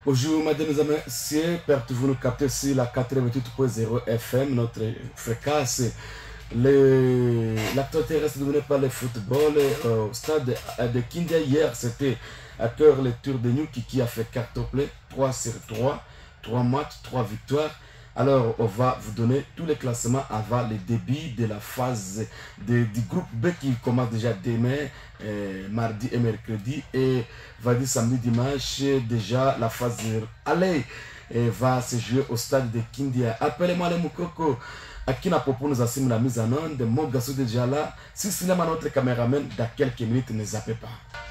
Bonjour mesdames et messieurs, permettez-vous nous capter sur la 88.0 FM, notre fréquence. L'actualité reste dominée par le football. Au stade de Kindia hier, c'était à cœur le tour de Nyuki qui a fait carton-play 3/3, 3 matchs, 3 victoires. Alors, on va vous donner tous les classements avant le début de la phase du groupe B qui commence déjà demain, mardi et mercredi. Et vendredi, samedi, dimanche, déjà la phase aller va se jouer au stade de Kindia. Appelez-moi les Moukoko. Akina Popo nous assume la mise en onde. Mon garçon déjà là. Si c'est notre caméraman, dans quelques minutes, ne zappez pas.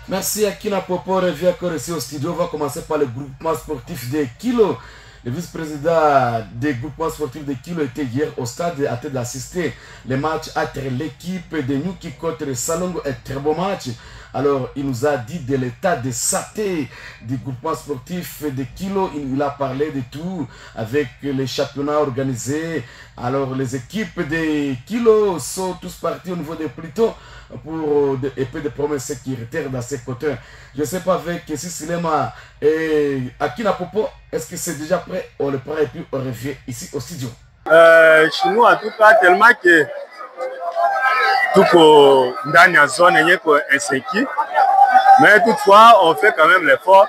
Merci Akina Popo. Revient encore ici au studio. On va commencer par le groupement sportif de Kilo. Le vice-président des groupements sportifs de Kilo était hier au stade à tête d'assister les matchs entre l'équipe de Nyuki contre Salongo. Un très beau match. Alors, il nous a dit de l'état de santé du groupement sportif de Kilo. Il a parlé de tout avec les championnats organisés. Alors, les équipes de Kilo sont tous partis au niveau des plutons pour des problèmes sécuritaires dans ces côtés. Je ne sais pas avec Sissilema et Akina Popo, est-ce que c'est déjà prêt? On le prend et puis on revient ici au studio. Chez nous, en tout cas, tellement que tout dans la zone est insécure. Mais toutefois, on fait quand même l'effort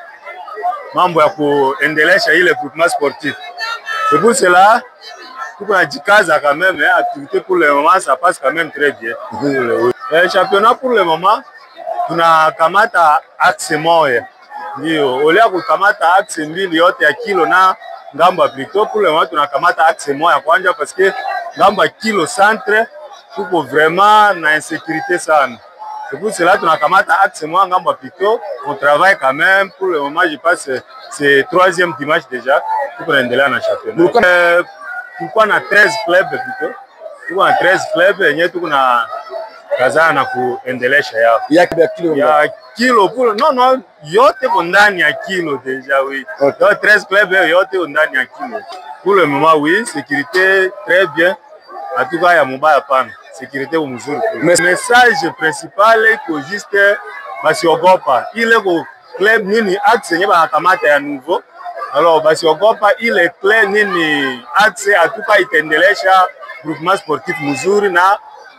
pour endelesha le groupement sportif. C'est pour cela qu'on a dit casa quand même, activité pour le moment, ça passe quand même très bien. Le championnat pour le moment, on a kamata axe moya. Au lieu de kamata axe mbili yote ya Kilo na ngamba plutôt pour le moment on a kamata axe moya kwanja parce que ngamba Kilo centre tuko vraiment na insécurité sana. C'est pour cela qu'on a kamata axe moya ngamba plutôt. On travaille quand même pour le moment, je pense c'est troisième dimanche déjà pour endeler dans le championnat. Pourquoi on a 13 clubs plutôt? Pourquoi on a 13 clubs et nous on a kazana kuendelesha yao. Ya Kilo pour non yote ndani ya Kilo déjà oui. Okay. 13 clubs yote ndani ya Kilo. Pour le moment oui, sécurité très bien. En tout cas ya mubaya pana. Sécurité au mzuri. Message principal ko juste basiogopa. Ile ko club nini axe nye banakamata ya nouveau. Alors basiogopa ile club nini axe en tout cas itendelesha groupement sportif mzuri na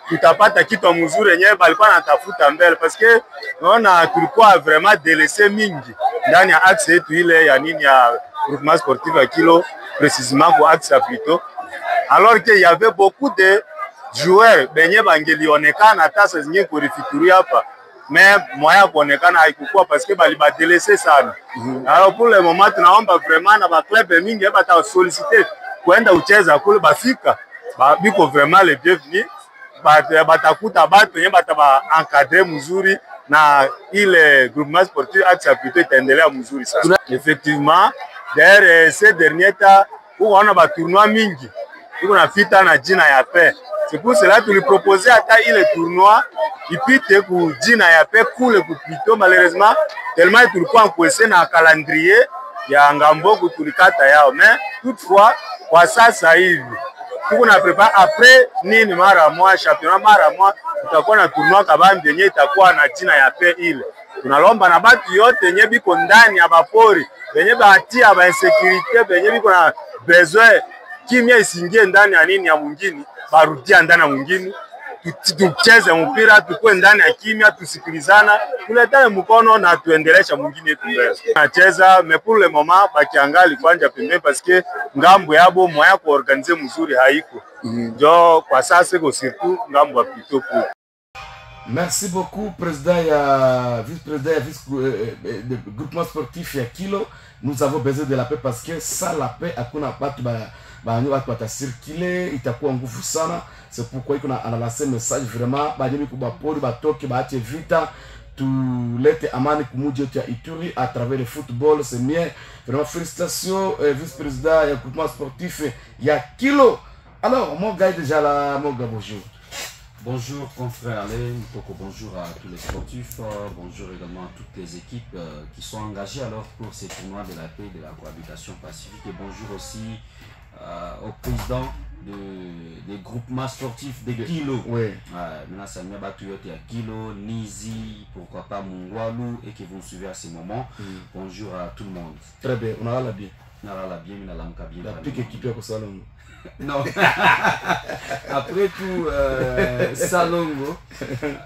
tutapata kitu mzuri yenyewe balikuwa natafuta mbele parce que naona tulikuwa vraiment délaissé mingi ndani ya axe yetu ile ya nini ya groupement sportif à Kilo précisément pour axe plutôt, alors qu'il y avait beaucoup de joueurs benye bangelionekana hata saa zingine kurifituria hapa mais moya kuonekana haikuwa parce que bali ba délaissé sana. Alors pour le moment tunaomba vraiment na ba club mingi bata solliciter kwenda ucheza kule bafika biko vraiment les bienvenus. Batakuta batu yenye bataba encadrer mzuri na ile groupement sportif axe plutôt itaendelea mzuri sasa. Effectivement, derrière ces derniers temps, on a ba tournoi mingi. Tuko na fita na jina ya paix. C'est pour cela que tu lui proposais hata ile tournoi ipite ku jina ya paix kule ku plutôt malheureusement tellement tulikuwa encoincé na calendrier ya ngambo kutulikata yao. Mais toutefois kwa sasa hivi tuko na prepare après nini mara moja championnat mara moja tutakuwa na tournoi kabambi yenye itakuwa na jina ya paix ile. Tunalomba na batu yote yenye biko ndani ya bapori yenye batia ba insécurité yenye biko na besoin kimya isingie ndani ya nini ya mwingine barudia ndani ya mwingine tucheze mpira tukue ndani ya kimya tusikilizana tuletane mkono na tuendelesha mwingine yetu mbele. Tunacheza mais pour le moment bakiangali kwanja pembeni parce que ngambo yabo moya ku organiser mzuri haiko. Ndio kwa sasa iko surtout ngambo plutôt pour. Merci beaucoup président et vice-président de groupement sportif ya Kilo. Nous avons besoin de la paix parce que sans la paix hakuna batu watu watacirculer itakuwa nguvu sana. C'est pourquoi on a lancé un message vraiment banyemi kubapori batoke baache vita tulete amani kumuji yetu ya Ituri à travers le football. C'est bien vraiment félicitations vice-président et groupement sportif ya Kilo. Alors mon gars déjà là, mon gars bonjour. Bonjour confrère Alain, bonjour à tous les sportifs, bonjour également à toutes les équipes qui sont engagées alors pour ces tournois de la paix et de la cohabitation pacifique et bonjour aussi au président des groupements sportifs des kilos. Oui. Maintenant, ça m'a battu à Kilo, Nizi, pourquoi pas Mungwalu, et qui vont suivre à ces moments. Bonjour à tout le monde. Très bien, on a la bien. On a la bien, mais on a la bien. La pique équipe à Salongo. Non. Après tout,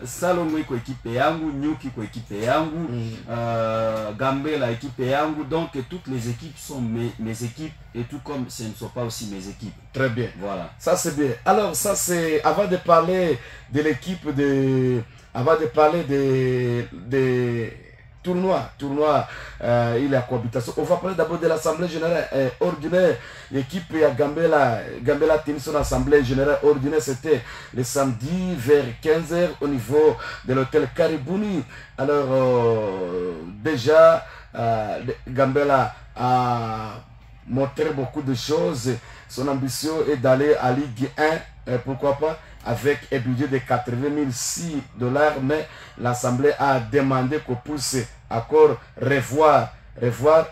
Salongo iko équipe yangu, Nyuki iko équipe yangu, Gambela équipe yangu. Donc toutes les équipes sont mes équipes, et tout comme ce ne sont pas aussi mes équipes. Très bien. Voilà. Ça c'est bien. Alors ça c'est avant de parler de l'équipe avant de parler des tournoi, il y a cohabitation. On va parler d'abord de l'Assemblée générale ordinaire. L'équipe à Gambela tenu son Assemblée générale ordinaire, c'était le samedi vers 15h au niveau de l'hôtel Karibouni. Alors, déjà, Gambela a montré beaucoup de choses. Son ambition est d'aller à Ligue 1, pourquoi pas, avec un budget de 80 000 $, mais l'Assemblée a demandé qu'on puisse encore revoir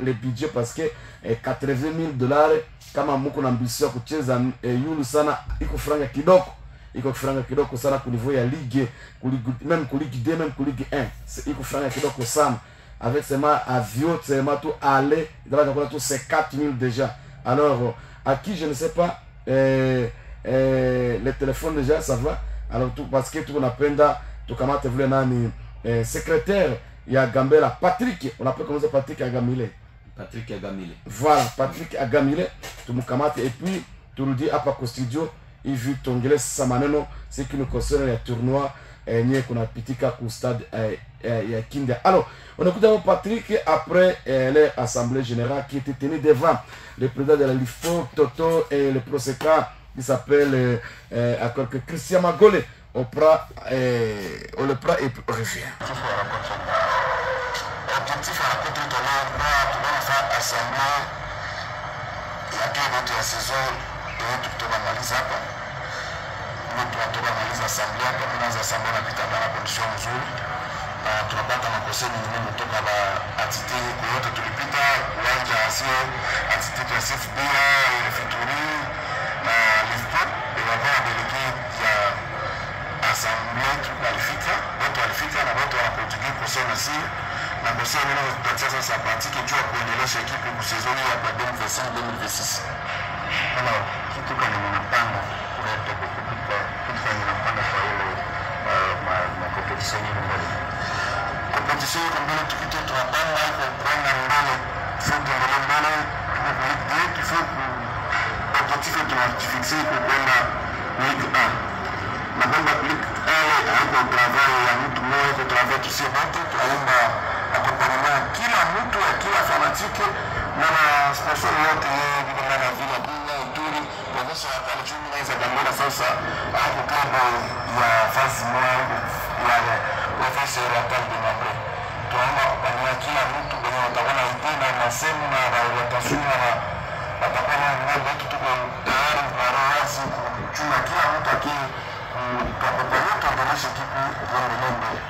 le budget parce que 80 000 $, kama mko na ambition ya kucheza yulu sana, iko franga kidogo sana ku niveau ya ligue, même ku ligue 2, même ku ligue 1, iko franga kidogo sana. Avec seulement avion, seulement tout aller, il va avoir tout c'est 4 000 déjà. Alors à qui je ne sais pas, le téléphone déjà ça va. Alors tout parce que tout on appelle tout comment te voulait nani secrétaire il y a Gambela Patrick, on appelle comment ça Patrick Agamile. Patrick Agamile. Voilà, Patrick Agamile, tout me kamate et puis tout nous dit à Paco Studio, il vu tongele sa maneno, c'est qui nous concerne les tournois nye kuna pitika ku stade ya Kindia. Alors, on écoute d'abord Patrick après l'assemblée générale qui était tenue devant le président de la LIFO, Toto et le Proseca qui s'appelle Christian Magole. On le prend et on revient. L'objectif à la côté de l'heure, faire assemblée ya kile ya saison yetu tutamaliza hapa. Tunamaliza assemblée hapa, tunaanza assemblée na pita na condition nzuri. Tunapata makosa nyingi kutoka na atite yote tulipita uwanja asio atite ya CFB ya Fituri na Lisbon ilikuwa delege ya assemblée tukalifika, watu walifika na watu wanakontribute kusema si na kusema neno tutatia sasa pratique juu kuendelesha ekipe kwa saison ya 2025-2026. Alors, kitu kama mnapanga kuleta kupita kitu kama mnapanga kwa ile ma competition mbele. Competition mbele tukite tunapanga kwa kwenda mbele, fundi mbele il faut objectif tunafixé kwa kwenda Ligue 1. Na kwenda Ligue 1 hapo travail ya mtu mmoja travail tusibote tunaomba accompagnement kila mtu kila fanatike na sponsor yote yeye na vile bila uturi kuonyesha atajumi naweza Gambela sasa hapo kama ya fasi moja ya fasi ya tatu na hapo tunaomba kwa kila mtu mwenye atakuwa ipenda na sema na watasoma na atakuwa na watu tuko tayari na rahisi kuchuma kila mtu kwa pamoja tunaonyesha kitu kwa mbele.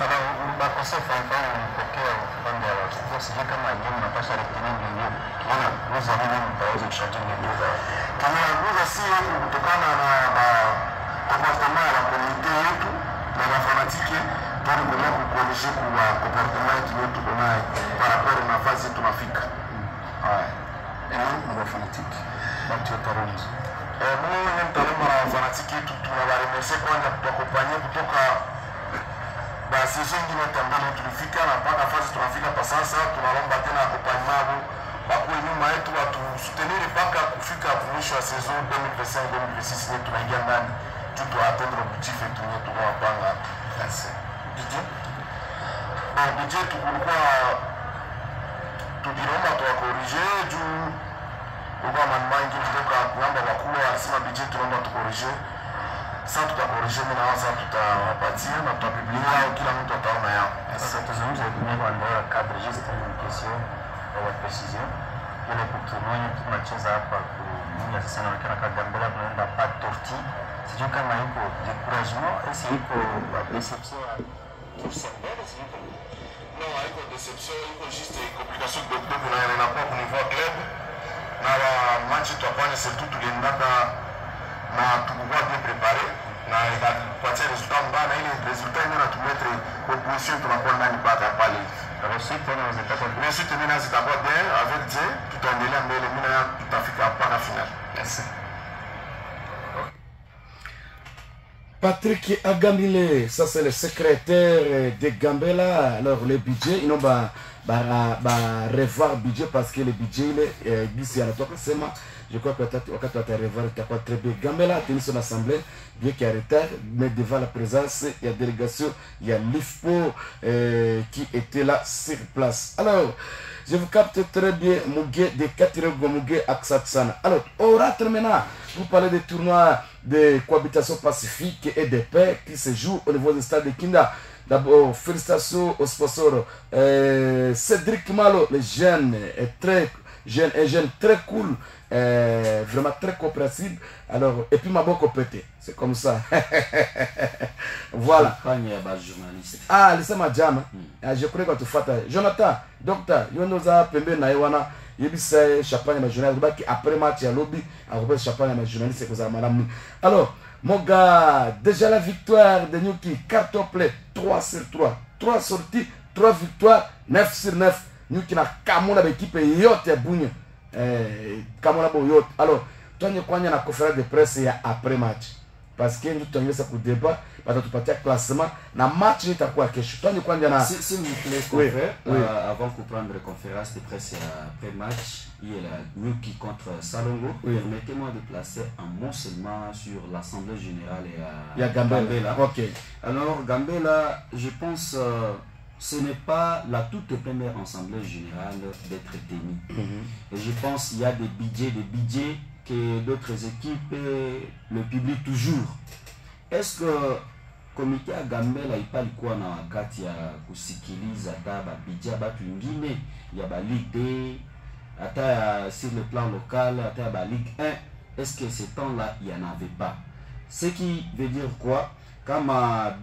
Alors, bakosa fanya mpokea upande wa kikosi kama ndio mnapaswa kutumia ndio. Kiona uza nini mtaweza kushauri ndio. Kama uza sio kutokana na comportement ya community yetu na mafanatiki bado kuna kukonisha kwa comportement yetu kuna par rapport na nafasi tunafika. Ni mafanatiki. Watu tarunzi. Mimi ni mtaalamu wa mafanatiki tunawaremercia kwanza kutoka kutoka basi zingine tambani tulifika na mpaka fasi tunafika pa sasa tunaomba tena kupanymabu bakwe nyuma yetu watu soutenir mpaka kufika mwisho wa saison 2025-2026 yetu tunaingia ndani tuto atendre objectif yetu yetu kwa panga basi budget tulikuwa tuliomba tuwa corriger juu kwa manmangi kutoka kuomba wakuu alisema budget tunaomba tu corriger. Sasa tutakorejea na sasa tutawapatia na tutapublia au kila mtu ataona yao. Sasa tuzungumze kwa ndio cadre juste une question ya précision. Ile kutumia tunacheza hapa kuninga sasa na kana Gambela tunaenda pa torti. Sijui kama iko découragement et si iko déception pour Sambela si iko. Non, iko déception, iko juste complication de club na pas au niveau club. Na match tu kwani surtout tuliendaka na tukukuwa bien préparé na ikapatia resultat mbaya, na ile resultat yenyewe natumetre opposition tunakuwa ndani mpaka pale. Réussite mina zitakuwa bien avec Dieu, tutaendelea mbele, mina tutafika mpaka final. Merci. Patrick Agamile, ça c'est le secrétaire de Gambela. Alors le budget, ils n'ont pas revoir le budget parce que le budget il est ici à la toile. Je crois que quand tu vas revoir, tu as très bien. Gambela a tenu son assemblée, bien qu'il y a retard, mais devant la présence, il y a délégation, il y a l'IFPO qui était là sur place. Alors, je vous capte très bien, Mougué de Katirego Mougué Aksatsana. Alors, on rentre maintenant. Vous parlez des tournois de cohabitation pacifique et de paix qui se jouent au niveau du stade de Kinda. D'abord, félicitations au sponsor Cédric Malo, le jeune, un jeune très cool, vraiment très coopératif. Alors, et puis ma boque pété, c'est comme ça. Voilà. Ah, laissez-moi jam. Je crois que tu fais. Jonathan, docteur, il y a un Naïwana. Il y a un champagne à ma journaliste. Après match, il y a lobby. Après champagne à ma journaliste, c'est que ça m'a ramené. Alors, mon gars, déjà la victoire de Nyuki, carton plein, 3 sur 3. 3 sorties, 3 victoires, 9 sur 9. Nyuki na Kamona l'équipe yote ya Bougne. Kamona bo yote. Alors, toi, tu as une conférence de presse après match. Parce que nous avons ça pour débat, parce que tu partais classement. Dans le match, tu as quoi quelque chose. S'il vous plaît, confrère, avant de prendre la conférence de presse après match, il y a Nyuki contre Salongo. Permettez-moi de placer un mot seulement sur l'Assemblée Générale et il y a Gambela. Ok. Alors, Gambela, je pense ce n'est pas la toute première Assemblée Générale d'être tenue. Et je pense qu'il y a des budgets que d'autres équipes, le public toujours. Est-ce que le comité à Gambela il parle quoi na wakati ya kusikiliza ata babidja batu ingine ya ba Ligue 2 ata sur le plan local ata ba Ligue 1? Est-ce que ce temps-là il n'y en avait pas? Ce qui veut dire quoi? Comme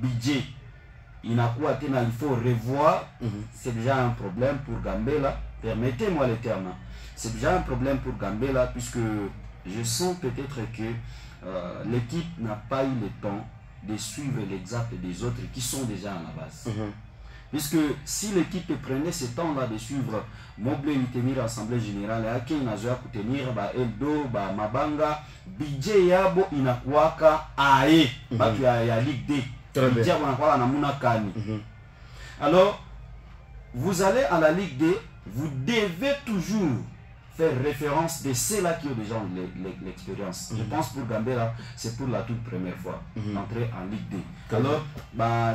budget inakuwa tena il faut revoir, c'est déjà un problème pour Gambela. Permettez-moi le terme. C'est déjà un problème pour Gambela puisque je sens peut-être que l'équipe n'a pas eu le temps de suivre l'exemple des autres qui sont déjà à la base. Puisque si l'équipe prenait ce temps-là de suivre Moblé tenir Assemblée Générale, et Ake Inazoa tenir Eldo, Mabanga, budget Yabo Inakwaka Ae, Batu ya Ligue 2, budget Wanakwaka Namuna Kani. Alors, vous allez à la Ligue 2, vous devez toujours faire référence de ceux-là qui ont déjà l'expérience. Je pense pour Gambela, c'est pour la toute première fois, entrer en Ligue 2. Alors,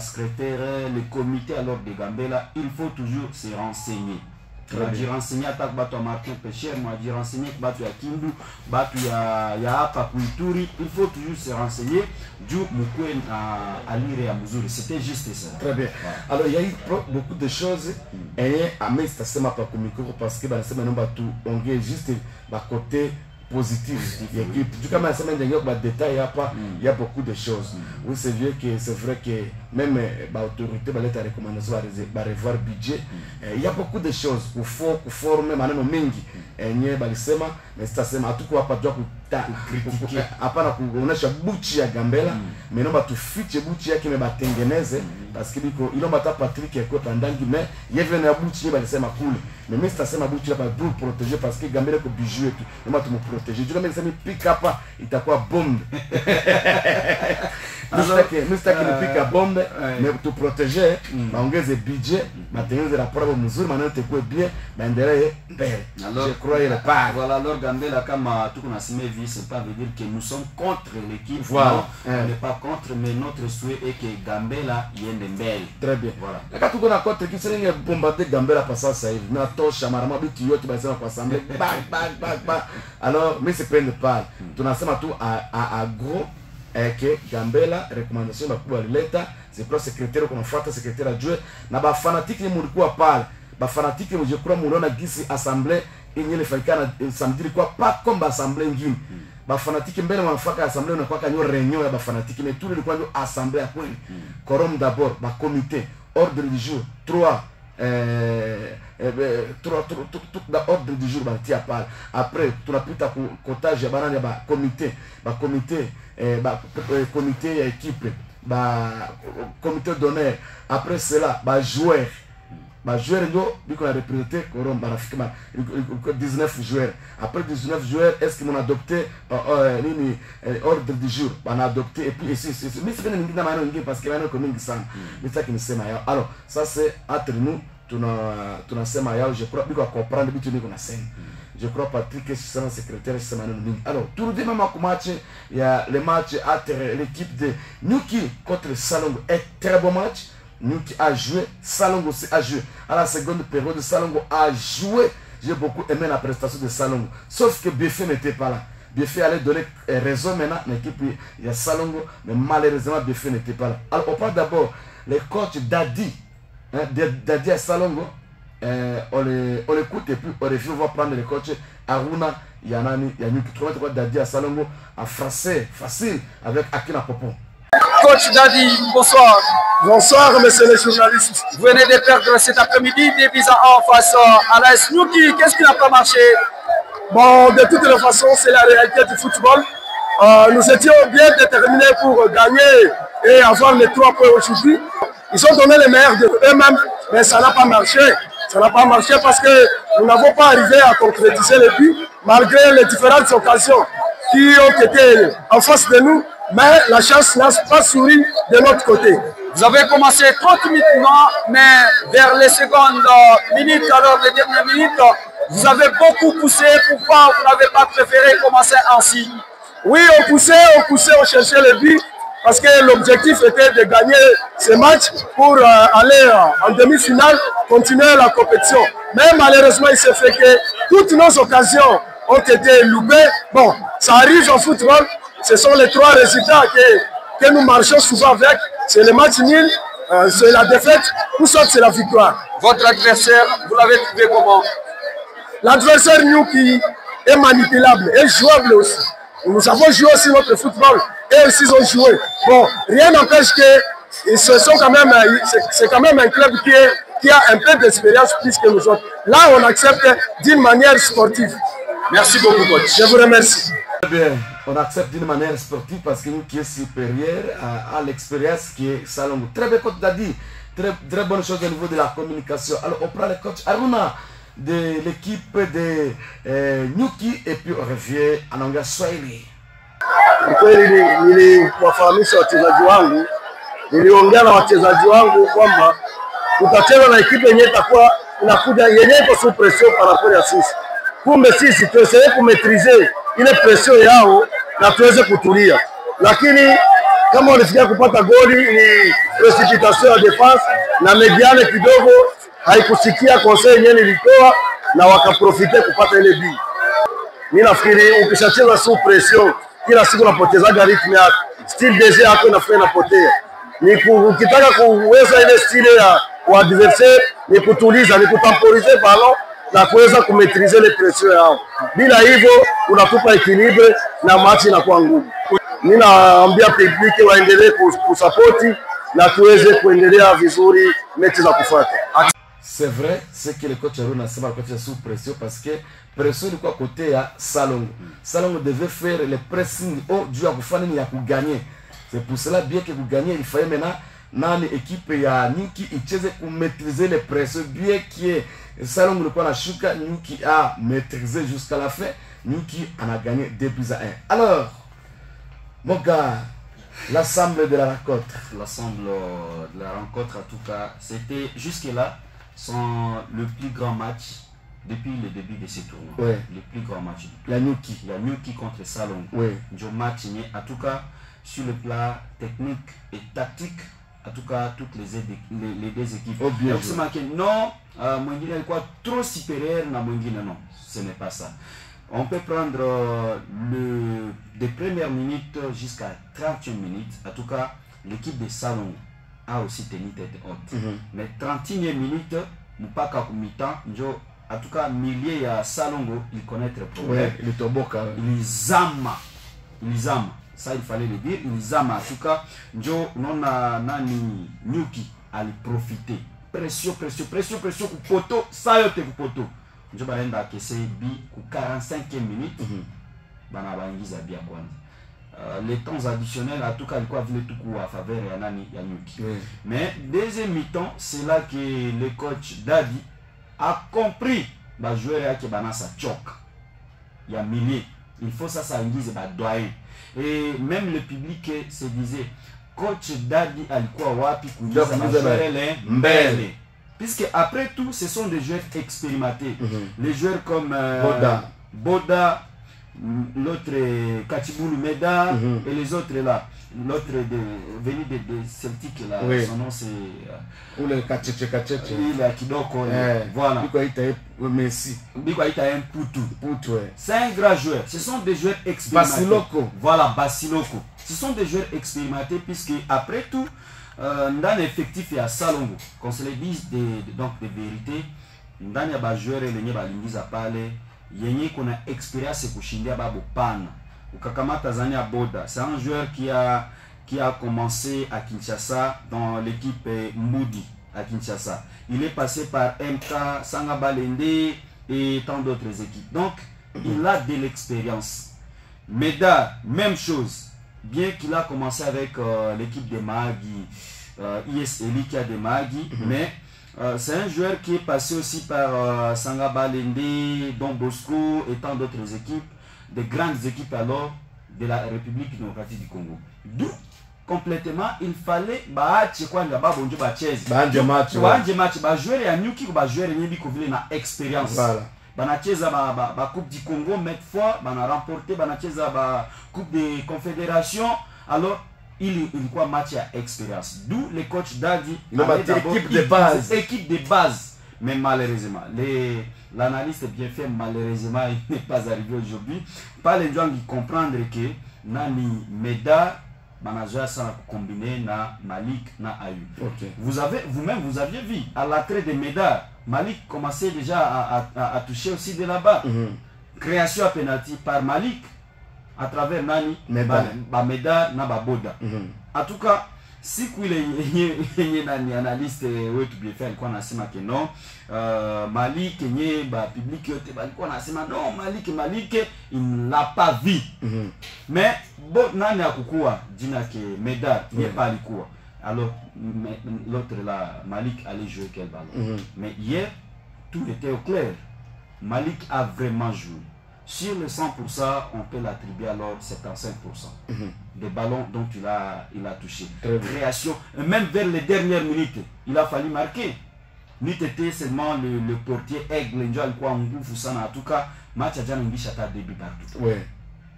secrétaire, le comité alors de Gambela, il faut toujours se renseigner. m'a dit renseigner attaque batu à Martin Pécher, m'a dit renseigner batu à Kindu, batu ya hapa Kuituri. Il faut toujours se renseigner du Mukwen à lire à Muzuri. C'était juste ça. Très bien. Ouais. Alors il y a eu beaucoup de choses et à mes stasema pas comme micro parce que dans ce moment batu on est juste à côté positif. Du coup, ma semaine dernière, détail, il y a beaucoup de choses. Oui, c'est vrai que même l'autorité va être recommandation va revoir le budget. Il y a beaucoup de choses. Il faut former maintenant mingi. Mais c'est ça, tout quoi pas critiquer. Après, on a buchi ya Gambela, mais non, tu fiche buchi ya qui me batengeneze parce que il ont battu Patrick qui est pendant mais il y a venu à buchi ba sema cool. Mais c'est ça, ma buchi là pour protéger parce que Gambela ko bijou et tout. Mais moi tu me protéger. Tu me pick up, il t'a quoi bombe. Mr. qui pick up bombe, mais pour protéger, on gagne le budget, maintenant de la preuve mesure, maintenant tu quoi bien, ben derrière alors je crois il est pas. Voilà, alors Gambela comme tout qu'on a semé vie, c'est pas veut dire que nous sommes contre l'équipe. Voilà. On n'est pas contre, mais notre souhait est que Gambela y ait des belles. Très bien. Voilà. Quand tu connais contre qui c'est une bombarder Gambela passant ça, il n'a pas chamarama bitu yote basi na assemblée. Bang. Alors mais c'est prendre pas. Tu n'as pas tout à gros que Gambela recommandation ba kwa leta, c'est quoi secrétaire qu'on fait secrétaire adjoint na ba fanatique ni mulikuwa pale. Ba fanatique je crois muliona gisi assemblée il le faikana samedi quoi pas comme assemblée ngine. Ba fanatique mbele wanafaka assemblée na kwa kanyo réunion ya ba fanatique mais tout le quoi assemblée à quoi. Quorum d'abord ba comité ordre du jour 3 toute l'ordre du jour batia pale. Après tunapita ku cottage ya banani ba comité comité ya équipe comité d'honneur. Après cela joueur ndio biko na représenté korom barafika 19 joueurs. Après 19 joueurs, est-ce qu'ils m'ont adopté ordre du jour, on a adopté et puis mais c'est bien n'ingine maana ngine parce que maana ko mingi sana. Mais ça qui me sema yao. Alors ça c'est entre nous tunasema yao, je crois biko comprendre bitu niko na sema. Je crois Patrick que c'est son secrétaire c'est maana mingi. Alors tout le même match, il y a le match entre l'équipe de Nyuki contre Salongo, un très bon match. Nyuki a joué, Salongo aussi a joué. À la seconde période, Salongo a joué. J'ai beaucoup aimé la prestation de Salongo. Sauf que Bieffé n'était pas là. Bieffé allait donner raison maintenant à l'équipe. Il y a Salongo, mais malheureusement Bieffé n'était pas là. Alors on parle d'abord les coachs Dadi. Dadi à Salongo. On l'écoute et puis on revient, on va prendre les coachs Aruna, Yanani, Nyuki. Comment Dadi à Salongo en français, facile, avec Akina Popon. Coach Dadi, bonsoir. Bonsoir, messieurs les journalistes. Vous venez de perdre cet après-midi des buts à 1 face à l'AS Nyuki. Qu'est-ce qui n'a pas marché? Bon, de toutes les façons, c'est la réalité du football. Nous étions bien déterminés pour gagner et avoir les 3 points aujourd'hui. Ils ont donné le meilleur d'eux-mêmes, mais ça n'a pas marché. Ça n'a pas marché parce que nous n'avons pas arrivé à concrétiser les buts, malgré les différentes occasions qui ont été en face de nous. Mais la chance n'a pas souri de notre côté. Vous avez commencé trop timidement, mais vers les secondes minutes, alors les dernières minutes, vous avez beaucoup poussé. Pourquoi vous n'avez pas préféré commencer ainsi? Oui, on poussait, on cherchait le but, parce que l'objectif était de gagner ce match pour aller en demi-finale, continuer la compétition. Mais malheureusement, il s'est fait que toutes nos occasions ont été loupées. Bon, ça arrive en football. Ce sont les 3 résultats que nous marchons souvent avec. C'est le match nul, c'est la défaite, ou soit c'est la victoire. Votre adversaire, vous l'avez trouvé comment? L'adversaire Nyuki est manipulable et jouable aussi. Nous avons joué aussi notre football et aussi ils ont joué. Bon, rien n'empêche que c'est quand même un club qui a un peu d'expérience plus que nous autres. Là, on accepte d'une manière sportive. Merci beaucoup, coach. Je vous remercie. Bien, on accepte d'une manière sportive parce que nous qui est supérieur à l'expérience qui est Salongo. Très bien, coach Dadi. Très bonne chose au niveau de la communication. Alors, on prend le coach Aruna de l'équipe de Nyuki et puis on revient en anglais Swahili. Kweli niliwafahamisha wachezaji wangu, niliongea na wachezaji wangu kwamba tutacheza na ekipe yenyewe itakuwa inakuja yenyewe iko sous pression par rapport à sisi. Kumbe sisi tuweze kumetrize ile pression yao na tuweze kutulia, lakini kama walifikia kupata goli ni precipitation ya defense na mediane kidogo haikusikia conseil yenyewe nilitoa na wakaprofite kupata ile bi. Mimi nafikiri ukishacheza sous pression kila siku unapotezaga ritme yako, style de jeu yako inapotea. Ukitaka kuweza ile style ya adversaire ni kutuliza, ni kutemporiser ballon na kuweza kumetrize ile pression yao. Bila hivyo unatupa equilibre na match inakuwa ngumu. Mimi naambia public waendelee kusapoti na tuweze kuendelea vizuri mechi za kufuata. C'est vrai, c'est que le coach Aruna Sema le coach est sous pression parce que pression est quoi côté à Salongo. Salongo devait faire le pressing au du à Koufani ya gagner. C'est pour cela bien que vous gagnez, il fallait maintenant nani équipe ya Nyuki icheze ku maîtriser les pressions bien que Salongo le quoi na shuka Nyuki a maîtrisé jusqu'à la fin. Nyuki en a gagné 2-1. Alors mon gars, l'ensemble de la rencontre. L'ensemble de la rencontre, en tout cas, c'était jusque-là le plus grand match depuis le début de ce tournoi. Ouais. Le plus grand match. La Nyuki. La Nyuki contre Salongo. Ouais. Un match, en tout cas, sur le plan technique et tactique, en tout cas, toutes les deux équipes. Oh, bien. Donc, c'est marqué non, Mwingine est quoi trop supérieur à Mwingine, non, ce n'est pas ça. On peut prendre des premières minutes jusqu'à 31 minutes. En tout cas, l'équipe de Salongo a aussi tenu tête haute. Mais 31 minutes, Mpaka mi-temps, en tout cas, milieu à Salongo, il connaît le problème. Ouais, il est au boca. Ils aiment. Ça, il fallait le dire. Ils aiment. En tout cas, non Nani Nyuki a profité. pression ku poto ça yote ku poto njo balenda kese bi ku 45e minute bana baingiza bia kwanza les temps additionnels en tout cas ilikuwa vile tuku à faveur ya nani ya Nyuki mais deuxième mi-temps c'est là que le coach Dadi a compris ba joueur yake banasa choc ya milieu il faut ça ingize ba doyen et même le public se disait coach Dadi alikuwa wapi kuingiza majoueur mbele puisque après tout ce sont des joueurs expérimentés les joueurs comme Boda l'autre Kachibulu Meda et les autres là l'autre venu de Celtic là son nom c'est ou le Kacheche il est Kidoko voilà Biko Ita Messi Biko Ita Putu ouais. C'est un grand joueur, ce sont des joueurs expérimentés. Basiloko. Voilà, Basiloko. Ce sont des joueurs expérimentés puisque après tout dans l'effectif il y a Salongo qu'on se le dise donc de vérité dans il y a des joueurs et les balingiza pale yenye kuna expérience kushindia babo pana ukakamata Zania Boda c'est un joueur qui a commencé à Kinshasa dans l'équipe Moody à Kinshasa il est passé par MK Sangabalende et tant d'autres équipes donc il a de l'expérience Meda même chose bien qu'il a commencé avec l'équipe de Mahagi ISLI qui a des Mahagi mais c'est un joueur qui est passé aussi par Sangabalende, Don Bosco et tant d'autres équipes, de grandes équipes alors de la République démocratique du Congo. D'où complètement il fallait jouer à Nyuki jouer na expérience. Banacheza ba Coupe du Congo maintes fois, bana remporté banacheza ba Coupe des Confédérations. Alors il quoi match à expérience. D'où les coachs Dadi équipe de base. Mais malheureusement, l'analyste bien fait, malheureusement, il n'est pas arrivé aujourd'hui. Pas les gens qui comprendre que Nani Meda, manager ça combiné na Malik na Ayu. Vous-même vous aviez vu à l'attrait de Meda, Malik commençait déjà à toucher aussi de là-bas. Création à penalty par Malik. À travers Nani Meda na Boda. En tout cas, si il est un analyste bien fait quoi nasema que non Malik nye ba public yote balikuwa nasema non Malik il ne l'a pas vu. Mais bon nani akukua jina ke Meda n'est pas alikuwa. Alors l'autre là Malik allait jouer quel ballon. Mais hier tout était au clair. Malik a vraiment joué. Sur le 100%, on peut l'attribuer alors 75% des ballons dont il a touché. Création, même vers les dernières minutes, il a fallu marquer. N'était seulement le portier Aigle, en tout cas, match a déjà un début partout.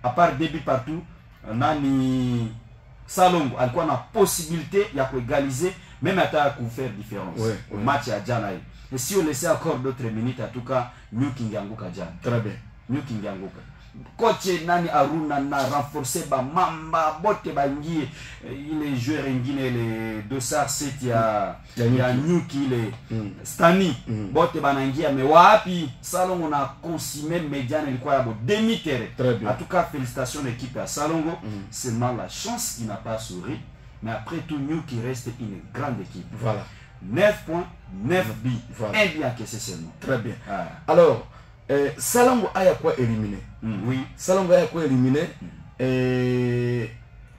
À part début partout, Nani Salongo a la possibilité d'égaliser, même à faire différence. Au match à Djanaï. Et si on laissait encore d'autres minutes, en tout cas, New King Yangoka Djan. Très bien. Coach Nani Aruna na renforcé ba mamba bote bangi il est joueur ngine les dossard set ya Nyuki les Stani bote banangia mais wapi Salongo na consimé médiane ilikuwa yabo demi terrain. En tout cas félicitations l'équipe à Salongo, seulement la chance qui n'a pas souri mais après tout Nyuki reste une grande équipe. Voilà. 9 points, 9 buts. Voilà. Un but encaissé seulement. Très bien. Alors Salongo a quoi éliminé. Oui. Salongo a quoi éliminé.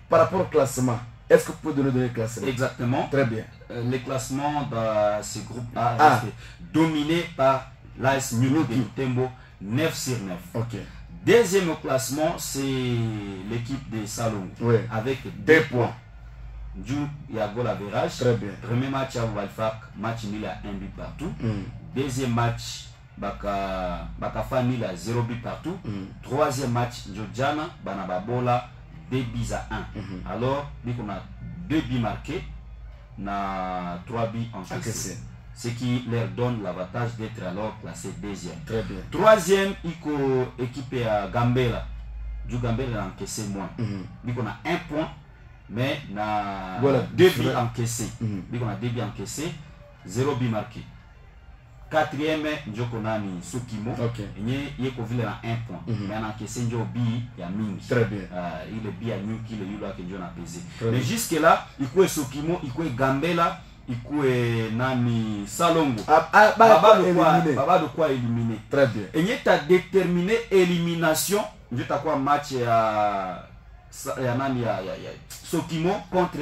Par rapport au classement, est-ce que vous pouvez donner le classement? Exactement. Très bien. Le classement dans ce groupe A est dominé par l'AS Nyuki Tembo 9 sur 9. Ok. Deuxième au classement, c'est l'équipe de Salongo avec 2 points. Du Yago Average. Très bien. Premier match à Walfak, match nul à 1 but partout. Deuxième match Baka Fani à 0 but partout. Troisième match Jojana Banababola 2 buts à 1. Alors on a 2 buts marqués na 3 buts encaissés. Ce qui leur donne l'avantage d'être alors classé deuxième. Très bien. Troisième Iko équipé à Gambela. Du Gambela a encaissé moins. On a 1 point mais na 2 buts encaissés. On a 2 buts encaissés, 0 but marqué. Quatrième, Njokonani Sukimo. Il y a 1 point. Mais on a encaissé un mingi. Très bien. Il est bien Nyuki, il est là que John a pesé. Mais jusque là, il y a Sukimo, il y a Gambela, ikue nani Salongo. Baba de quoi éliminer. Très bien. Et il a déterminé élimination. Je t'ai quoi match ya nani ya Sokimo contre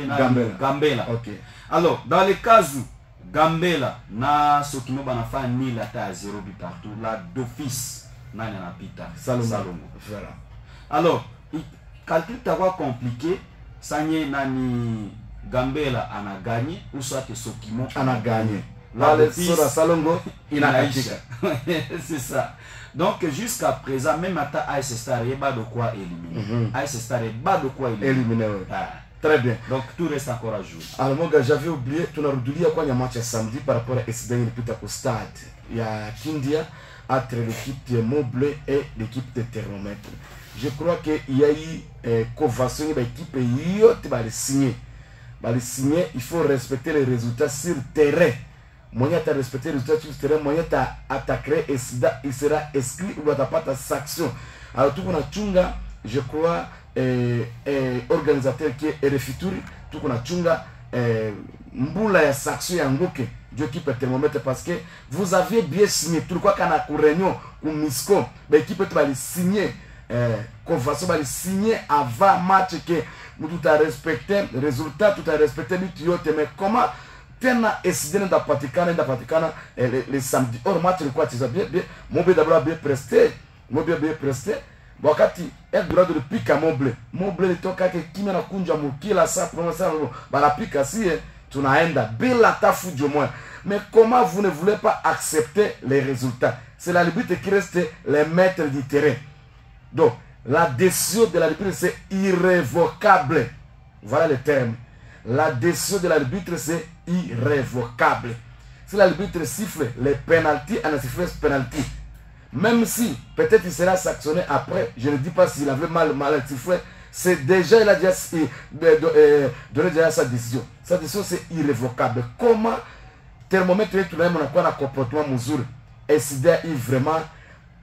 Gambela. OK. Alors dans le cas où Gambela na Sokimo banafa nil à 0 but partout là d'office nani anapita Salongo. Voilà. Alors calcul t'avoir compliqué sanye nani Gambela en a gagné ou soit que Sokimo en a gagné. Là, le Sora Salongo, il a gagné. C'est ça. Donc jusqu'à présent, même à AS Star, il n'y a pas de quoi éliminer. AS Star, il n'y a pas de quoi éliminer. Très bien. Donc tout reste encore à jouer. Alors mon gars, j'avais oublié, tu as redoublé à quoi il y a un match samedi par rapport à SDN au stade. Il y a Kindia entre l'équipe de Moblé et l'équipe de Thermomètre. Je crois qu'il y a eu convention de l'équipe qui va le signer. Il faut respecter les résultats sur le terrain. Moyen de respecter les résultats sur le terrain, moyen d'attaquer et il sera exclu ou pas ta sanction. Alors tout le monde je crois, organisateur qui est Refituri, tout le monde Mboula ya sanction ya ngoke je qui peut thermomètre parce que vous avez bien signé tout quoi qu'on a réunion ou misco l'équipe va le signer convention va le signer avant match que tout a respecté résultat tout a respecté l'utiote mais comment tena SDN d'apatikana les samedi or match quoi tu as bien Moblé d'abord bien presté Moblé bien presté wakati droit de pika Moblé toka ke kimena kunja mukila sa prononcer bala pika si tunaenda bila tafujo moins. Mais comment vous ne voulez pas accepter les résultats? C'est l'arbitre qui reste les maîtres du terrain. Donc la décision de l'arbitre c'est irrévocable. Voilà le terme. La décision de l'arbitre c'est irrévocable. Si l'arbitre siffle les pénaltys, on a sifflé ce penalty. Même si peut-être il sera sanctionné après, je ne dis pas s'il avait mal sifflé, c'est déjà, il a déjà donné déjà sa décision. Sa décision c'est irrévocable. Comment thermomètre tout le monde a quoi un comportement mesure et si vraiment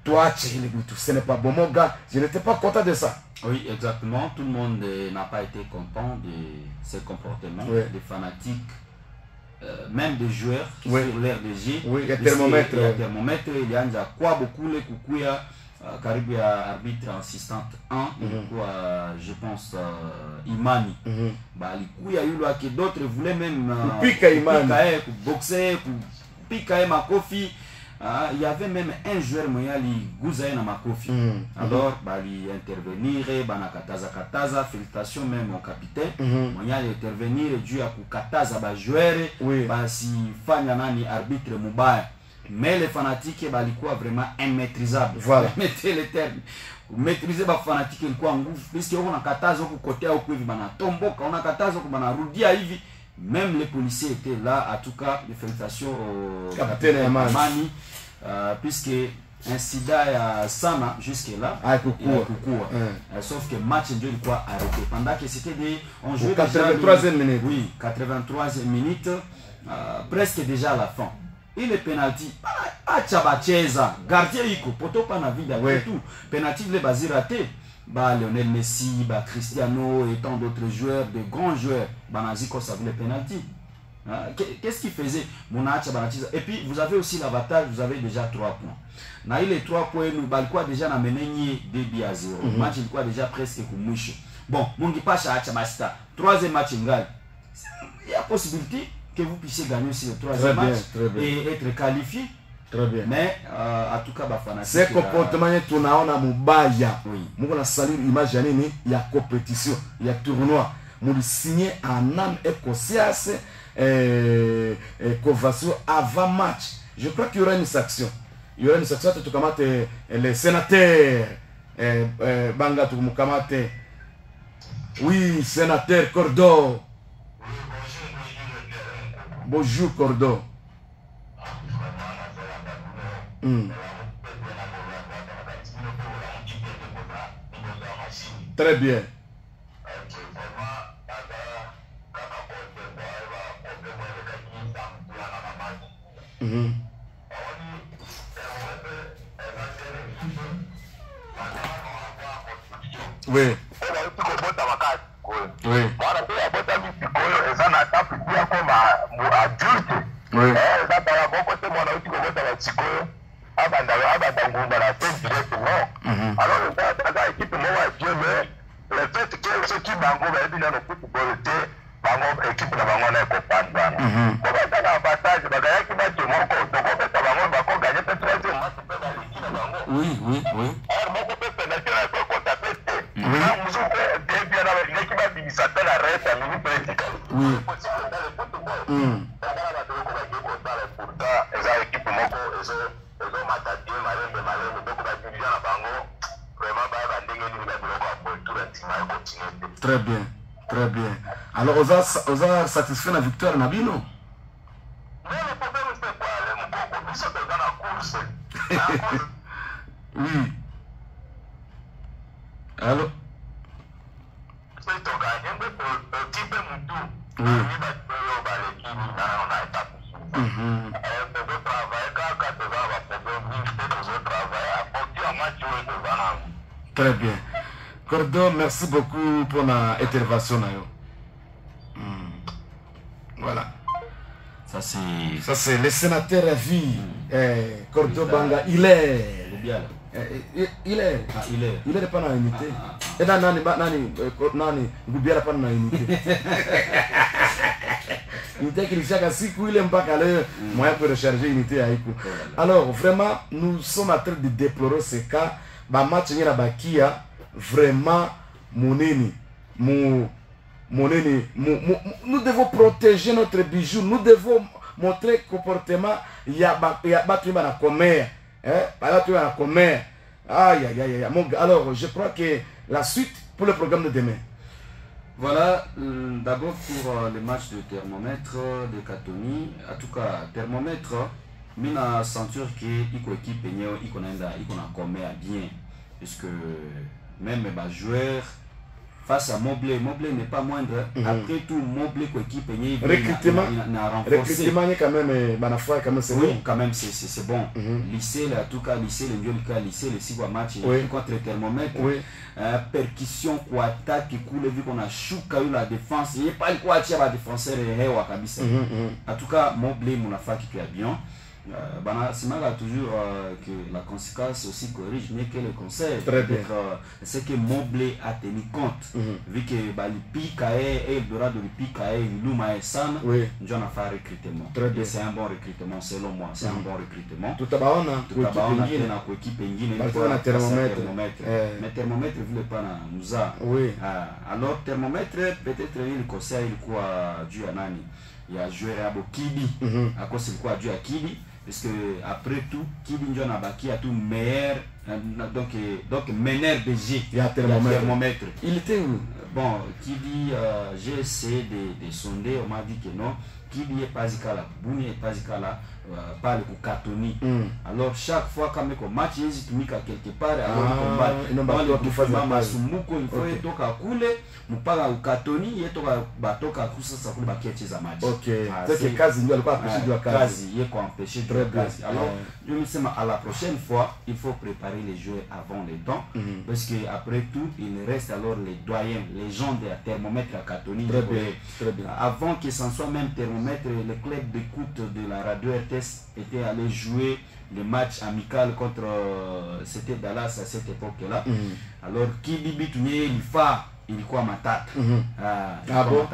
toi ce n'est pas bon mon gars, je n'étais pas content de ça. Oui, exactement. Tout le monde n'a pas été content de ces comportements, des fanatiques. Même des joueurs qui sur l'air de jeu. Oui, il y a thermomètre. Il y a thermomètre, il y a quoi beaucoup les coucouya, Caribé arbitre assistante 1, je pense Imani. Bah, il y a eu là que d'autres voulaient même boxer, piquer Makofi. Il y avait même un joueur Moyali Gouzaï na Makofi. Alors, il intervenir, kataza, félicitations même au capitaine. Moyali intervenir dû à kataza joueur, si fanya nani arbitre mubaya. Mais les fanatiques balikuwa vraiment immaîtrisable. Voilà. Mettez les termes. Maîtriser les fanatiques ilikuwa nguvu puisque on a kataza kukotea huko hivi bana tomboka, on a kataza kubana rudia hivi. Même les policiers étaient là, en tout cas, les félicitations au capitaine Amani, puisque incident à Sana jusque-là, sauf que le match de quoi arrêté. Pendant que c'était on jouait 83e minute. Oui, 83e minute, presque déjà à la fin. Et les pénalty, Chabacheza, gardien Iko, poto pas na vie après tout. Pénalty les basés ratés. Lionel Messi, Cristiano et tant d'autres joueurs, de grands joueurs, Banaziko savait les pénaltys. Qu'est-ce qu'il faisait? Et puis vous avez aussi l'avantage, vous avez déjà 3 points. Naï les 3 points, nous balquois déjà na mené 2 buts à 0. Match il quoi déjà presque comme mouche. Bon, Mungi Pacha Achabasta, 3e match ingal. Il y a possibilité que vous puissiez gagner aussi le 3e match et être qualifié. Très bien. Mais en tout cas, c'est comportement tunaona mubaya. Mungu na salir image ya nini ya compétition, ya tournoi. Mungu signé en âme et conscience convention avant match. Je crois qu'il y aura une sanction. Il y aura une sanction tout comme les sénateurs banga tout mukamate. Oui, sénateur Cordo. Bonjour Cordo. Très bien. Oui. Oui. bino no football te bango équipe na bango na ko panda ko ba na avantage bagaya ki ba te moko to ko pesa bango ba ko gagner peut être match pe ba l'équipe na bango oui alors moko pe penalty na ko ta peste na muzo ko de bien na l'équipe ba bi sa telle arrête à minute politique oui possible dans le football bagala ba to ko ba ko ta le pourtant eza équipe moko ezo matadi malembe to ko ba dirigeant na bango vraiment ba ndenge ni ba biloko a pour tima continuer. Très bien, très bien. Alors, vous avez satisfait la victoire, Nabino? Non, le problème, c'est quoi? Nous sommes dans la course. Oui. Allô? C'est ton gagné, le type Moutou. Oui. On a établi. On travaille quand tu vas avoir travailler à partir de match où tu vas. Très bien. Cordo, merci beaucoup pour l'intervention. Voilà. Ça c'est... Ça c'est le sénateur à vie. Cordo Banga, il est. Il est pas dans l'unité. Et dans Nani, Goubiara pas dans l'unité. Unité qui chaque ainsi qu'il est pas calé, moyen pour recharger l'unité à Iku. Alors vraiment, nous sommes en train de déplorer ce cas. Ba match ni na bakia vraiment moneni nous devons protéger notre bijou, nous devons montrer comportement ya batu na commerce alors je crois que la suite pour le programme de demain. Voilà, d'abord pour le match de thermomètre de Katoni, en tout cas thermomètre mina sentir que iko équipe nyo iko na commerce bien puisque même les joueurs face à Mobley n'est pas moindre. Après tout, Mobley équipe recrutement quand même c'est oui, quand même c'est bon. Lycée en tout cas lycée les 6 matchs contre le thermomètre. Percussion quoi attaque qui coule vu qu'on a chouka eu la défense il pas quoi tirer la défenseur hewa kabisa. En tout cas Mobley mon affaire qui est bien. C'est mal toujours que la conséquence aussi corrige mieux que le conseil. C'est que Mobley a tenu compte vu que le Pikae et Eldorado le Pikae Luma et San nous avons fait recrutement. C'est un bon recrutement selon moi, c'est un bon recrutement. Tout d'abord on a équipe thermomètre. Mais thermomètre vu pas nous a. Alors thermomètre peut-être le conseil quoi dû à nani. Il y a joué à Kibi à cause c'est quoi dû à Kibi. Parce que après tout, qui dit a baki a tout meilleur donc meneur BG. Il y a thermomètre. Il était où? Bon, qui dit j'ai essayé de sonder, on m'a dit que non. Qui dit pas là, Bouni est pas là, pas le Katoni. Alors chaque fois quand on match, il hésite quelque part, alors on combat. Il faut toka kule, mpaka Katoni, il toka kusa sa kule bakiache za match. Ok. C'est que kazi ndio alikuwa empêché de la kazi, il est empêché de la kazi. Alors je me dis à la prochaine fois, il faut préparer les joueurs avant le temps parce que après tout, il reste alors les doyens, les gens de thermomètre à Katoni. Très bien. Avant que ce soit même thermomètre, le club d'écoute de la radio RTS était allé jouer les matchs amicaux contre c'était Dallas à cette époque-là. Alors qui dit Bitouné, il fa, il quoi matata. Ah bon?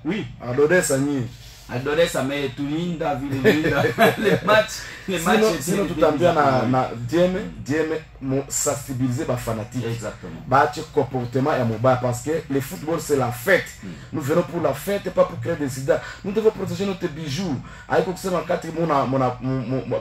Oui. Adoré ça mais tout linda les matchs sinon tout en bien na Dieme mo sensibiliser ba fanatique. Exactement. Ba comportement et mobile parce que le football c'est la fête. Nous venons pour la fête et pas pour créer des incidents. Nous devons protéger notre bijoux. Aiko kusema wakati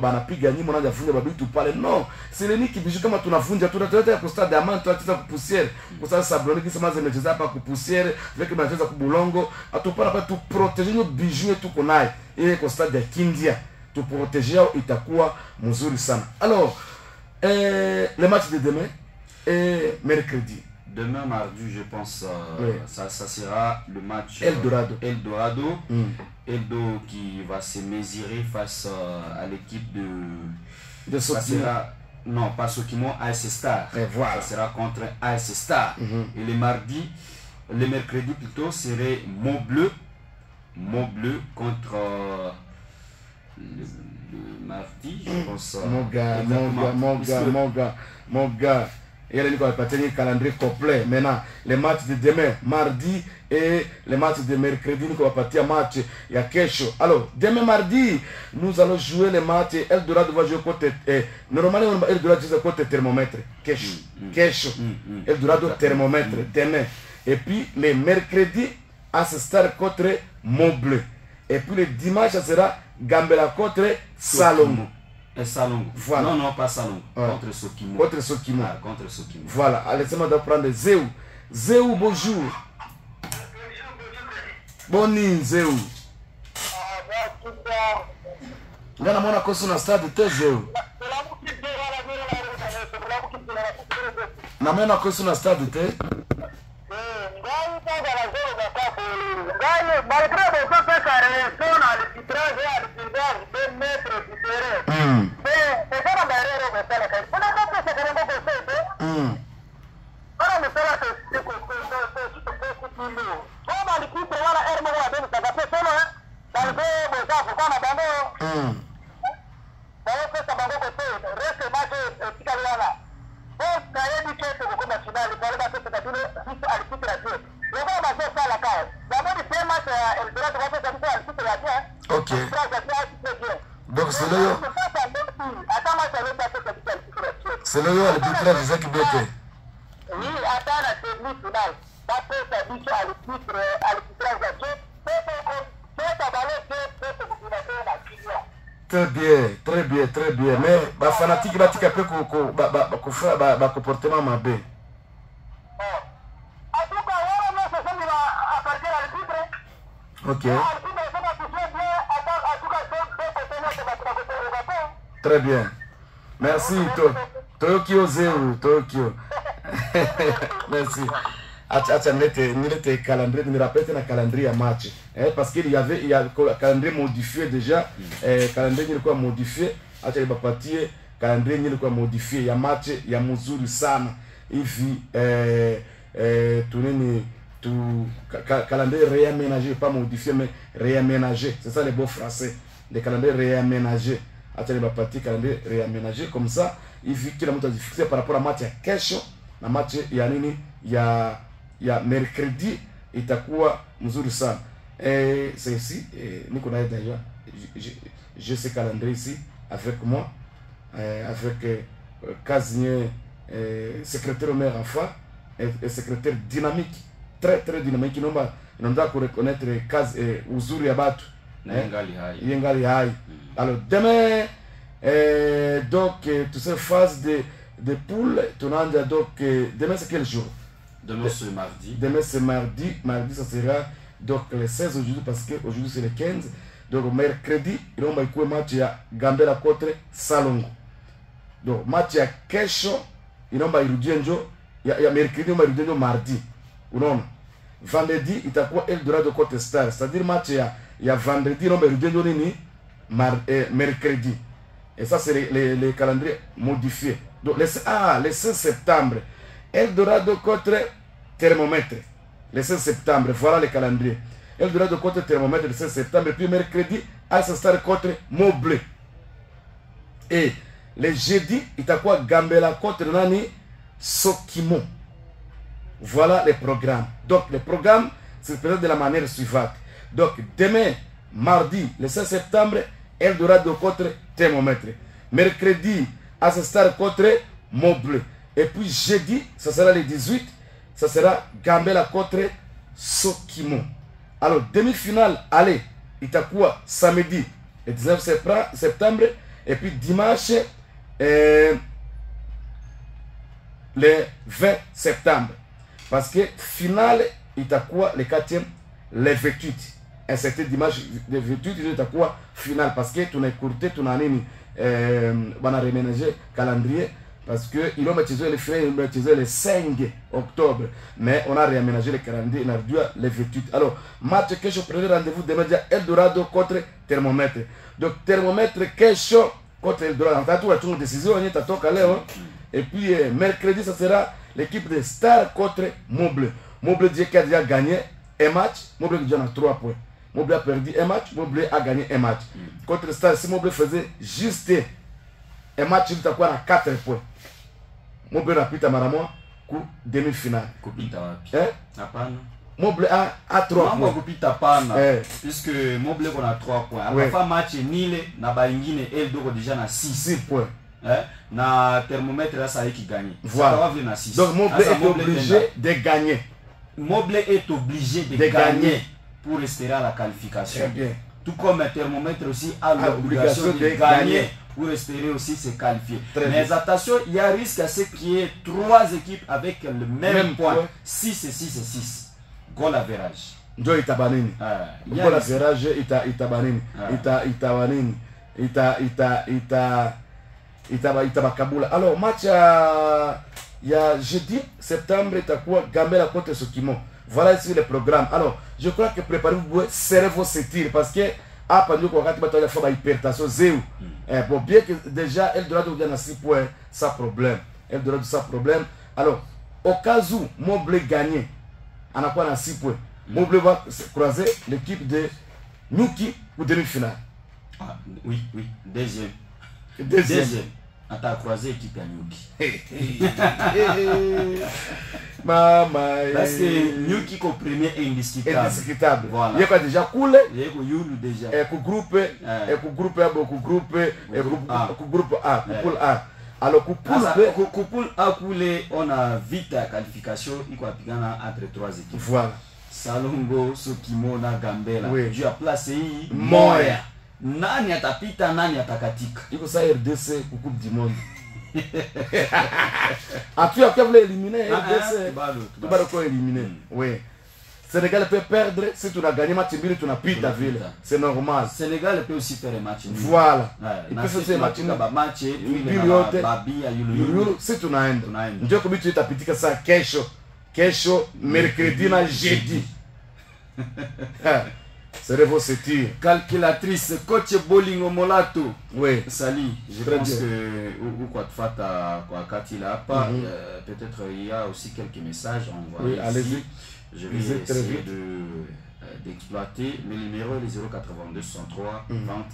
bana piga nyinyi mnaanza vunja babitu pale. Non, c'est le niki bijoux kama tunavunja tunataka ku stade amani tunataka ku poussière. Kwa sababu sabloni kisa zimecheza hapa ku poussière, vile tunacheza ku bulongo, atupana pa tu protéger nos bijoux tout qu'on aille. Et au stade de Kindia tu protéger itakuwa mzuri sana. Alors le match de demain et mercredi. Demain mardi, je pense ça sera le match Eldorado. Eldo qui va se mesurer face à l'équipe de Sokimo. Non, pas Sokimo, AS Star. Et voilà. Ça sera contre AS Star. Et le mercredi plutôt serait Mont Bleu contre le mardi, je pense. Mon gars. Et il va partir un calendrier complet. Maintenant, les matchs de demain, mardi, et les matchs de mercredi, nous allons partir à match. Il y a quelque chose. Alors, demain mardi, nous allons jouer les matchs. Eldorado va jouer côté. Normalement, Eldorado joue côté thermomètre. Quelque chose. Eldorado thermomètre demain. Et puis, les mercredis, à ce stade contre Montbleu. Et puis, le dimanche, ça sera Gambela contre Salongo. Et Salongo. Voilà. Non, non, pas Salongo. Ouais. Contre Sokimo. Contre Sokimo. Ah, contre Sokimo. Voilà. Laissez-moi d'apprendre Zéou. Zéou, bonjour. Boni, Zéou. Ngana mwana kosu na stade te Zéou. Na mwana kosu na stade te. Ok. Donc c'est là où l'arbitrage de Zaki Bete. Oui, attends la demi-finale. Très bien, très bien, très bien. Mais les fanatiques va tirer un peu comportement mabe. Ok. Très bien. Merci, Tokyo Zéro, Tokyo. Merci. Nous calendrier, nous rappelons un calendrier à match. Parce qu'il y a un calendrier modifié déjà. Calendrier modifié. Il y a partir calendrier modifié. Il y a match, il y a Muzuri Sana. Il tout calendrier réaménagé, pas modifié, mais réaménagé. C'est ça les beaux français. Les calendriers réaménagés. Il y a partir calendrier réaménagé. Comme ça, il faut qu'il y ait un fixé par rapport à match. Il y a quelque chose. La match, il y a mercredi, il y a quoi, Muzuri Sana. Et c'est ici, nous connaissons déjà. J'ai ce calendrier ici avec moi, avec Casigné, secrétaire au maire enfant, et secrétaire dynamique, très très dynamique. Ils n'ont pas reconnaître Uzuri Abatu. Yengali Hai. Alors demain, donc, toutes ces phases de poule, donc, demain c'est quel jour? Demain c'est mardi. Demain c'est mardi. Mardi ça sera donc le 16 aujourd'hui parce qu'aujourd'hui c'est le 15. Donc mercredi, il y a un match à Gambela contre Salongo. Donc match à Kesho, il y a un mercredi, il y a mardi. Vendredi, il y a Eldorado contre Star. C'est-à-dire match il y a vendredi, il y a mercredi. Et ça c'est les calendriers modifiés. Donc le 16 septembre, Eldorado contre Thermomètre. Le 16 septembre, voilà le calendrier. Eldorado contre Thermomètre le 16 septembre. Et puis mercredi, Al-Star contre Montbleu. Et le jeudi, il y a quoi? Gambela contre Nani Sokimo. Voilà les programmes. Donc les programmes se présentent de la manière suivante. Donc demain, mardi, le 16 septembre, Eldorado contre Thermomètre. Mercredi, Al-Star contre Montbleu. Et puis jeudi, ça sera le 18, ça sera Gambela contre Sokimo. Alors, demi-finale, allez, il y a quoi? Samedi, le 19 septembre, et puis dimanche, le 20 septembre. Parce que finale, il y a quoi? Le 4e, le 28. Et c'était dimanche, le 28, il y a quoi? Finale. Parce que tu as écourté, tu as reménagé le calendrier. Parce qu'ils ont utilisé les frais, ils ont utilisé le 5 octobre. Mais on a réaménagé le calendrier, on a réduit le 28. Alors, match que je prenais rendez-vous demain, Eldorado contre Thermomètre. Donc, Thermomètre, question contre Eldorado. On a toujours une décision, on est à Tokale. Et puis, mercredi, ça sera l'équipe de Star contre Montbleu. Montbleu dit qu'il a déjà gagné un match. Montbleu dit qu'il a 3 points. Montbleu a perdu un match, Montbleu a gagné un match. Contre Star, si Montbleu faisait juste un match, il a 4 points. Moble napita maramo ku demi-finale. Kupita wapi? Hapana. Moble a 3 Mambo points. kupita pana. Puisque Moble on a 3 points. Après match nil na baingine el doko déjà na 6 points. Na thermomètre là ça qui gagne. Voilà. Ça va na 6. Donc Moble est obligé de gagner. Moble est obligé de gagner pour rester à la qualification. Très bien. Tout comme un thermomètre aussi a l'obligation de gagner pour espérer aussi se qualifier. Mais attention, il y a risque à ce qu'il y ait 3 équipes avec le même point. 6 et 6 et 6. Goal average. Ndio itabanini. Goal average itabanini. Itabanini. Itabakabula. Alors match ya jeudi septembre itakuwa Gambela contre Sokimo. Voilà ici le programme. Alors, je crois que préparez-vous, serrez vos tirs parce que après nous quand tu vas faire hypertension zéro. Bon, bien que déjà elle doit donner 6 points sans problème. Elle doit sans problème. Alors, au cas où Moble gagner, on a pas 6 points. Moble va croiser l'équipe de Nuki pour demi-finale. Ah, oui. Deuxième. On t'a croisé l'équipe de Nuki. Maman. Parce que Nuki est premier et indiscutable. Voilà. Il y a déjà cool. Il y a déjà. Et groupe A. Alors Coupoule A coulé, on a vite la qualification. Il y a entre 3 équipes. Voilà. Salongo, Sokimo, na Gambela. Tu as placé Moya. Nani atapita, nani atakatika. Il faut ça RDC pour Coupe du Monde. Après, on peut éliminer RDC. Tu vas éliminer. Oui. Sénégal peut perdre si tu as gagné match nul, tu n'as plus ta ville. C'est normal. Sénégal peut aussi faire un match nul. Voilà. Il peut faire un match nul. Si tu n'as un. Ndio comme tu itapitika saa kesho mercredi na jeudi. C'est vos tirs. Calculatrice, coach Bolingo Molato. Oui. Salut. Je pense que ou quoi de fata quoi Katila pas. Peut-être il y a aussi quelques messages. On va oui, allez-y. Je vais essayer d'exploiter mes numéros, les 082 63 20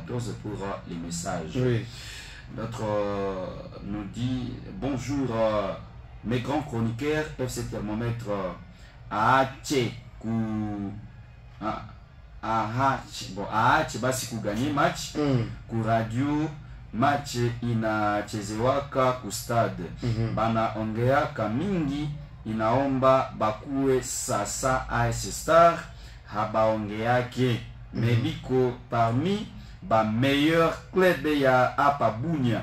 014 pour les messages. Oui. Notre nous dit bonjour mes grands chroniqueurs FC Thermomètre Ache ku Ache basi kuganye match ku radio match inachezewaka ku stade bana ongeaka mingi inaomba bakuwe sasa AS Star habaongeake mediko parmi ba meilleur club ya hapa Bunia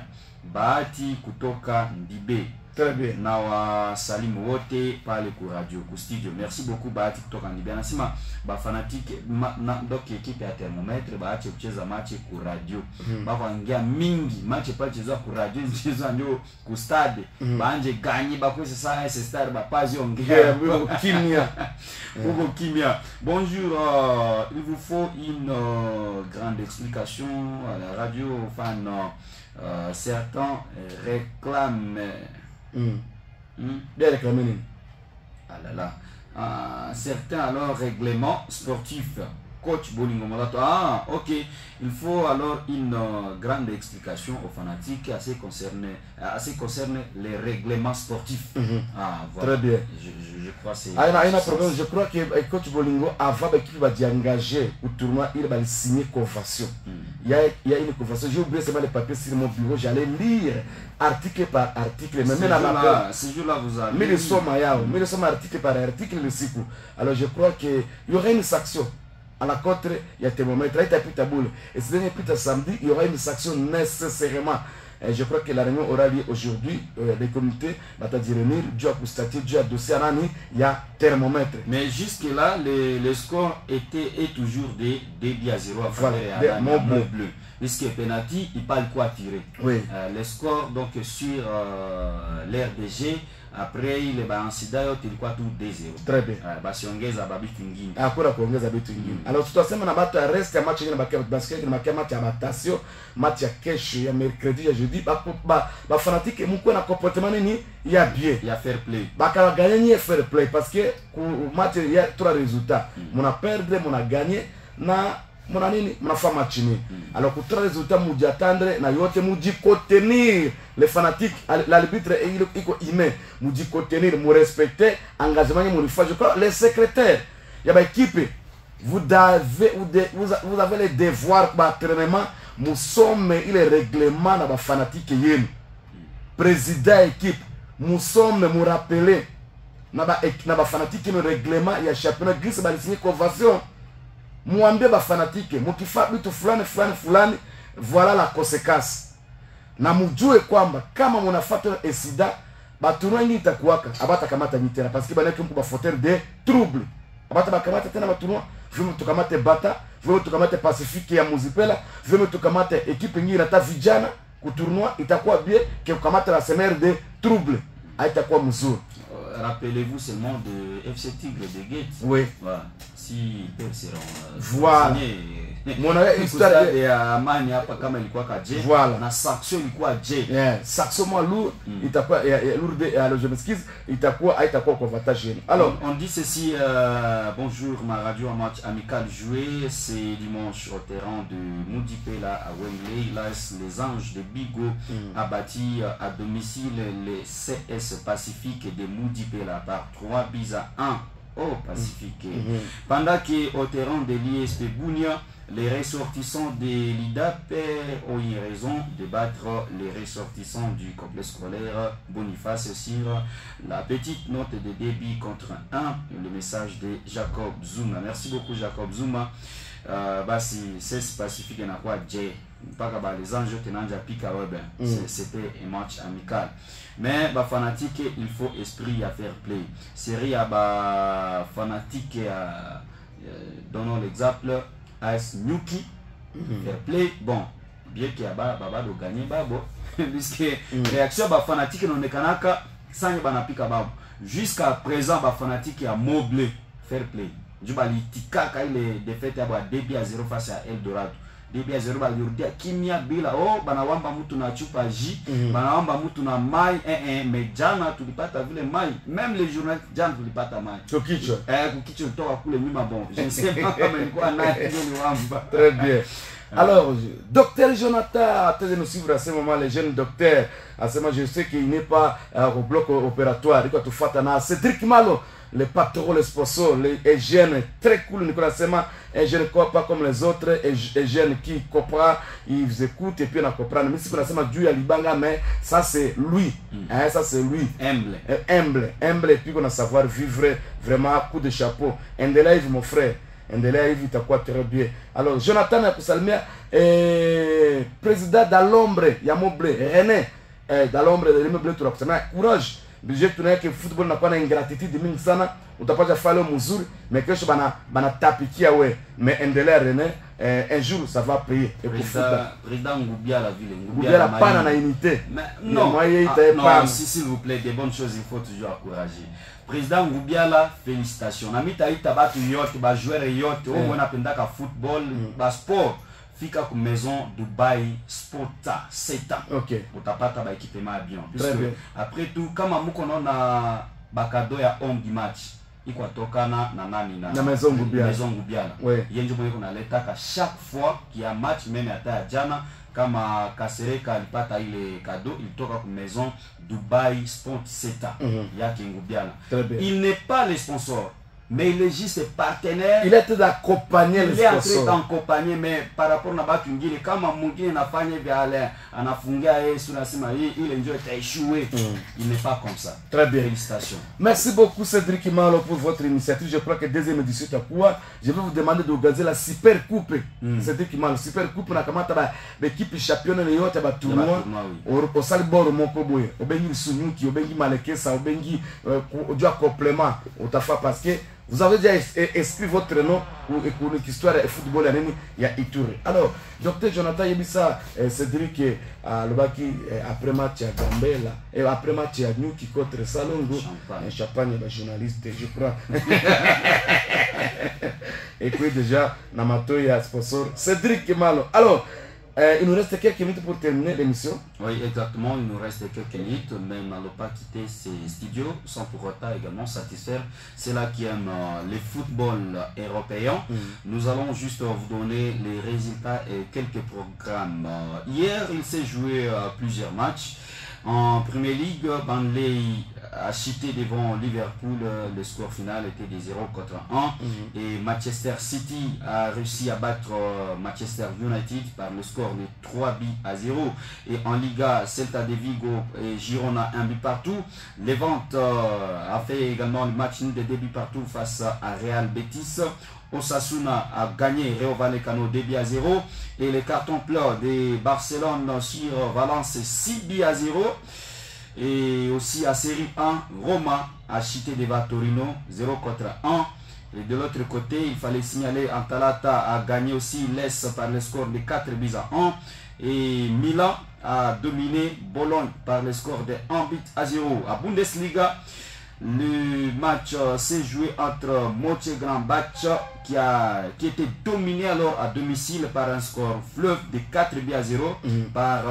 Bahati kutoka Ndibe. Très bien. Na wasalimu wote pale ku radio ku studio. Merci beaucoup Bahati kutoka Ndibe. Anasema ba fanatique donc equipe ya Thermomètre Bahati kucheza match ku radio. Bakuingia mingi match pale chezwa ku radio chezwa ndio ku stade. Banje gagner bakwese sa AS Star ba pazi ongea. Kimia. Hugo Kimia. Bonjour, il vous faut une grande explication à la radio fan certains réclament Bien réclamé. Ah là là. Certains alors règlements sportifs. Coach Bolingo Molato. Ah, ok. Il faut alors une grande explication aux fanatiques à ce qui concerne les règlements sportifs. Ah, voilà. Très bien. Je crois que c'est. Ah, il y a un problème. Je crois que Coach Bolingo, avant qu'il va engager au tournoi, il va signer convention. Il y a une convention. J'ai oublié seulement les papiers sur mon bureau. J'allais lire article par article. Ce jour-là, vous avez. Mais le sommes article par article le cycle. Alors je crois qu'il y aura une sanction. À la contre, il y a Thermomètre, il y a ta boule. Et si dernier plus samedi, il y aura une sanction nécessairement. Et je crois que la réunion aura lieu aujourd'hui. Les comités vont dire Dieu a constaté, Dieu a dossier à l'année, il y a Thermomètre. Mais jusque-là, le score est toujours de 2-0 à faveur de bleu. Puisque penalty, il parle quoi tirer. Oui. Le score donc sur l'RDG. Après il est incident il quoi tout 2-0. Très bien. Basi ongeza babitu ngine. Akora kuongeza bitu ngine. Alors tutasema na batu reste ya match ngine bakia basket na makia match ya batasio, match ya kesho ya mercredi ya jeudi ba fanatique mko na comportement nini ya bien. Ya fair play. Baka gagner ni fair play parce que ku match ya 3 résultats. Mona perdre, mona gagner na mona nini mnafa match nini. Alors kutra résultat muji attendre na yote muji contenir les fanatiques, l'arbitre iko humain, muji contenir, mu respecter engagement mu fa. Je crois les secrétaires ya ba équipe vous avez les devoirs d'entraînement. Nous sommes il est règlement na ba fanatique yenu. Président équipe, nous sommes nous rappeler na ba fanatique le règlement ya championnat glisse ba signer convention. Muambie ba fanatique, mukifa bitu fulani, voilà la conséquence. Na mujue kwamba kama munafuata esida batu wengi itakuwaka abata kamata nyitera parce que banaki mko ba fauteurs de trouble. Abata bakamata tena batu vimo tukamate bata, vimo tukamate Pacifique ya Muzipela, vimo tukamate équipe nyingine hata vijana ku tournoi itakuwa bien que kukamata la semaine de trouble. Haitakuwa mzuri. Rappelez-vous seulement de FC Tigre de Gate. Oui. Voilà. Si ils seront voilà. Mon histoire de Amani hapa kama ilikuwa kaje. Voilà. Na Saxo ilikuwa je. Yeah, Saxo moi lourd, itakuwa lourd alors je m'excuse, itakuwa kwa avantage. Alors, on dit ceci bonjour ma radio en match amical joué, c'est dimanche au terrain de Moudipela à Wembley. Là les Anges de Bigo a bâti à domicile les CS Pacifique de Moudipela par 3 buts à 1 au Pacifique. Pendant qu'au terrain de l'ISP Bounia, les ressortissants de l'IDAP ont eu raison de battre les ressortissants du complexe scolaire Boniface sur la petite note de débit contre 1. Le message de Jacob Zuma. Merci beaucoup Jacob Zuma. C'est Pacifique na quoi J. Les Anges tenanja pika web. C'était un match amical. Mais bah fanatique, il faut esprit à faire play. Série à bah fanatique, donnons l'exemple AS Nyuki, fair play. Bon, bien qu'il y a bah de gagner babo, puisque réaction bah fanatique non est kanaka sans bah pika babo. Jusqu'à présent bah fanatique a moblé fair play. Du bah litika quand il est défaite à bah 2-0 face à Eldorado. 2-0 ba yurdia kimia bila banawamba mtu na chupa J, banawamba mtu na mai mais jana tulipata vile mai, même les journalistes jana tulipata mai kukicho kukicho toka kule nyuma. Bon je ne sais pas kama ilikuwa naye ni wamba. Très bien. Alors docteur Jonathan, attendez nous suivre à ce moment, les jeunes docteurs à ce moment. Je sais qu'il n'est pas au bloc opératoire, il doit tout faire na Cédric Malo, les patrons, les sponsors, les jeunes très cool. Nicolas Sema, un jeune pas comme les autres, un jeune qui comprend, ils écoutent et puis on comprend. Mais si Nicolas Sema Dieu à Libanga, mais ça c'est lui, hein, ça c'est lui, humble et puis qu'on a savoir vivre vraiment à coup de chapeau. Ndelaïve mon frère, Ndelaïve il t'a quoi très bien. Alors Jonathan Akusalmia, président d'Alombre, Yamoble, René, d'Alombre de l'immeuble tout courage. Je tenais que le football n'a pas d'ingratitude mingi sana, utapata falo mzuri, mais kesho bana tapikia we, mais endelea René, un jour ça va payer. Et pour président Ngoubia la ville, Ngoubia la pana na unité. Non, s'il vous plaît, des bonnes choses, il faut toujours encourager. Président Ngoubia la félicitations. Namita ita batu yote, ba joueur yote, au moins napendaka football, ba sport. Fika ku maison Dubai Sporta 7 ans. OK. Utapata ba équipement bien. Puisque après tout kama muko na bakado ya homme du match iko tokana na nani na maison Ngubiala. Maison Ngubiala. Yenjo mwenye kuna leta ka chaque fois qu'il y a match même hata ya jana kama Kasereka alipata ile cadeau, il toka ku maison Dubai Sport 7 ans. Yake Ngubiala. Il n'est pas le sponsor, mais il est juste partenaire. Il est d'accompagner les sponsors. Il est en train d'accompagner, mais par rapport à Batu Ngili, quand Mungine n'a pas fait Alain, on a fungé sur la semaine, il a échoué. Il n'est pas comme ça. Très bien. Félicitations. Merci beaucoup Cédric Malo pour votre initiative. Je crois que deuxième édition est quoi. Je vais vous demander d'organiser la Super Coupe. Cédric Malo, Super Coupe, on a commencé à l'équipe championne de l'Yote à tournoi. Au Salbor, mon Koboy, au Bengi Sunuki, au Bengi Malekesa, au Bengi complément, au Tafa parce que vous avez déjà inscrit votre nom pour une histoire de football il y a Ituri. Alors, docteur Jonathan Yebisa, Cédric Lobaki, après match à Gambela, et après match à Nyuki contre Salongo, un champagne de journaliste, je crois. Et puis déjà, Namato, il y a sponsor Cédric Malo. Alors, Il nous reste quelques minutes pour terminer l'émission. Oui, exactement. Il nous reste quelques minutes, mais n'allons pas quitter ces studios sans pour autant également satisfaire ceux-là qui aiment le football européen. Nous allons juste vous donner les résultats et quelques programmes. Hier, il s'est joué plusieurs matchs. En Premier League, Burnley a chuté devant Liverpool. Le score final était de 0-1. Et Manchester City a réussi à battre Manchester United par le score de 3-0. Et en Liga, Celta de Vigo et Girona 1 but partout. Levante a fait également le match de 2 buts partout face à Real Betis. Osasuna a gagné Rayo Vallecano 2-0 et les cartons pleins de Barcelone sur Valence 6-0 et aussi à Série 1 Roma a chuté devant Torino 0-1 et de l'autre côté il fallait signaler Atalanta a gagné aussi l'Es par le score de 4-1 et Milan a dominé Bologne par le score de 1-0 à Bundesliga. Le match s'est joué entre Mönchengladbach qui était dominé alors à domicile par un score fleuve de 4-0 par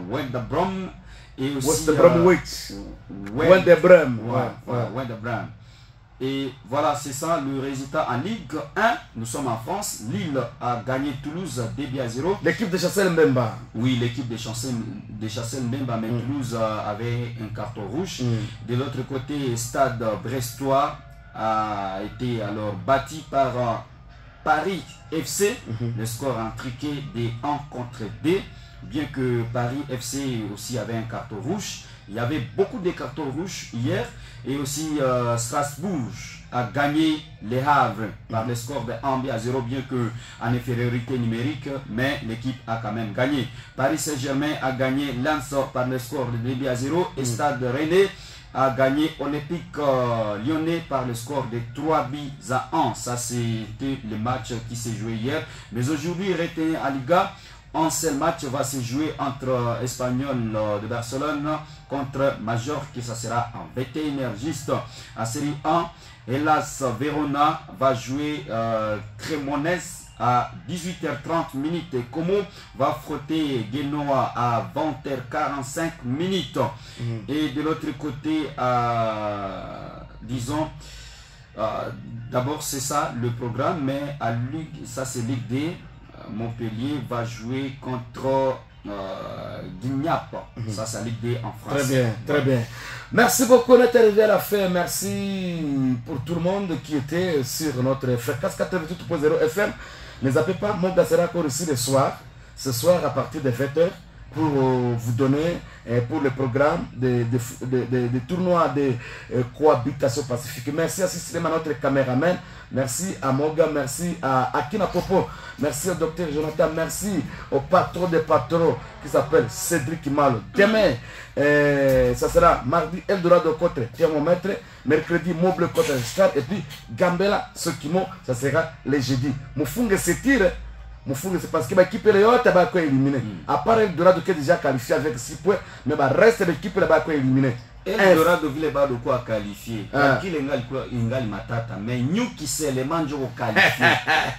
Werder Bremen et aussi Werder Bremen. Et voilà, c'est ça le résultat en Ligue 1. Nous sommes en France. Lille a gagné Toulouse 2-0. L'équipe de Chassel Mbemba. Oui, l'équipe de Chassel Mbemba, mais Toulouse avait un carton rouge. De l'autre côté, Stade Brestois a été alors bâti par Paris FC. Le score intriqué de 1-2. Bien que Paris FC aussi avait un carton rouge. Il y avait beaucoup de cartons rouges hier. Et aussi Strasbourg a gagné Les Havre par le score de 1-0, bien que en infériorité numérique, mais l'équipe a quand même gagné. Paris Saint-Germain a gagné Lens par le score de 2-0 et Stade Rennais a gagné Olympique Lyonnais par le score de 3-1. Ça c'était le match qui s'est joué hier. Mais aujourd'hui, retenez à Liga. Un seul match va se jouer entre Espagnol de Barcelone contre Majorque, ça sera en 21h juste à Série 1. Hélas, Verona va jouer Cremonese à 18h30 minutes. Et Como va frotter Genoa à 20h45 minutes. Et de l'autre côté, disons, d'abord c'est ça le programme, mais à Ligue, ça c'est Ligue D. Montpellier va jouer contre Guignap. Ça, c'est la Ligue D en France. Très bien, très bien. Merci beaucoup, on est arrivé à la fin. Merci pour tout le monde qui était sur notre fréquence 88.0 FM. Ne zappez pas, mon gars sera encore ici le soir. Ce soir, à partir de 20h, pour vous donner pour le programme des tournois de cohabitation pacifique. Merci à Sissilema, notre caméraman. Merci à Moga, merci à Akina Popo, merci au docteur Jonathan, merci au patron des patrons qui s'appelle Cédric Malo. Demain, ça sera mardi Eldorado contre Thermomètre, mercredi Mobile contre Star et puis Gambela Sokimo, ça sera les jeudis. Moufungue se tire. C'est parce que l'équipe est éliminée. À part Eldorado qui est déjà qualifié avec 6 points, mais le reste de l'équipe est éliminée. Eldorado vile bado kwa qualifié. Kile ingali matata, mais nous qui c'est les manjo qualifié.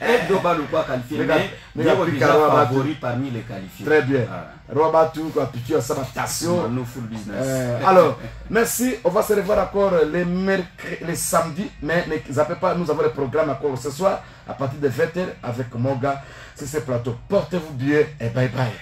Eldorado kwa qualifié, mais il y a déjà favori parmi les qualifiés. Très bien. Robatu quoi piqué ça station. No full business. Alors, merci, on va se revoir encore les samedis, mais ne zappez pas, nous avons le programme encore ce soir à partir de 20h avec Moga sur ce plateau. Portez-vous bien et bye bye.